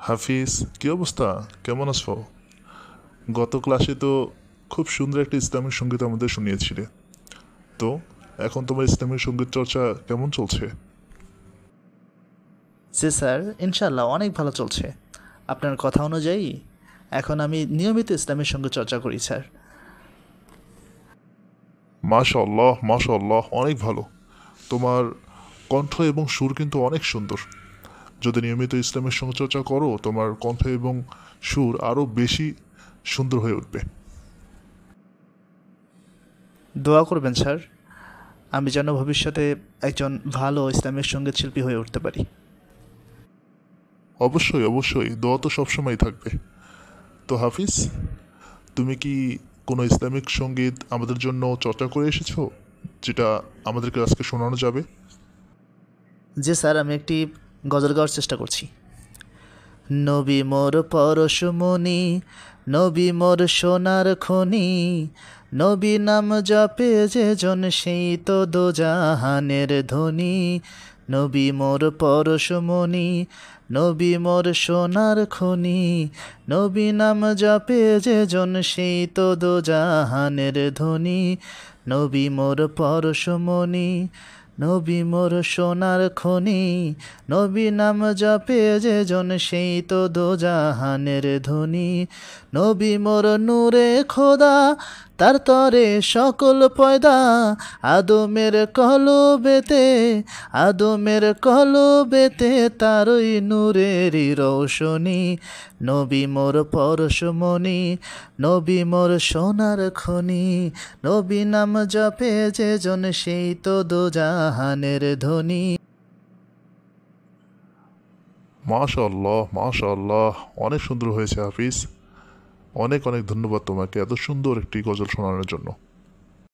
হাফিজ, কি অবস্থা? কেমন আছো? গত ক্লাসে তো খুব সুন্দর একটা ইসলামিক সঙ্গীত আমাদের শুনিয়েছিলে। তো এখন তোমার ইসলামিক সঙ্গীত চর্চা কেমন চলছে? জি স্যার, ইনশাল্লাহ অনেক ভালো চলছে। আপনার কথা অনুযায়ী এখন আমি নিয়মিত ইসলামের সঙ্গে চর্চা করি স্যার। মাশাআল্লাহ, মাশাআল্লাহ, অনেক ভালো। তোমার কণ্ঠ এবং সুর কিন্তু অনেক সুন্দর। যদি নিয়মিত ইসলামের সঙ্গে চর্চা করো, তোমার কণ্ঠ এবং সুর আরও বেশি সুন্দর হয়ে উঠবে। দোয়া করবেন স্যার, আমি যেন ভবিষ্যতে একজন ভালো ইসলামিক সঙ্গীত শিল্পী হয়ে উঠতে পারি। অবশ্যই, অবশ্যই, দোয়া তো সবসময় থাকবে। তো হাফিজ, তুমি কি কোনো ইসলামিক সঙ্গীত আমাদের জন্য চর্চা করে এসেছো, যেটা আমাদেরকে আজকে শোনানো যাবে? জি স্যার, আমি একটি গজল গাওয়ার চেষ্টা করছি। নবী মোর পরশমণি, নবী মোর সোনার খনি, নবী নাম জপে যে জন সেই তো দোজাহানের ধনী। নবী মোর পরশমণি, নবী মোর সোনার খনি, নবী নাম জপে যে জন সেই তো দোজাহানের ধনী। নবী মোর পরশমণি, নবী মোর সোনার খনি, নবী নাম জপে যে জন সেই তো দোজাহানের ধনী। নবী মোর নূরে খোদা, তার তরে সকল পয়দা, আদমের কলবেতে, আদমের কলবেতে তারই নূরেরই রৌশনী। নবী মোর পরশমণি, নবী মোর সোনার খনি, নবী নাম জপে যে জন সেই তো দোজাহানের ধনী। মাশাআল্লাহ, মাশাআল্লাহ, অনেক সুন্দর হয়েছে হাফিজ। অনেক অনেক ধন্যবাদ তোমাকে এত সুন্দর একটি গজল শোনানোর জন্য।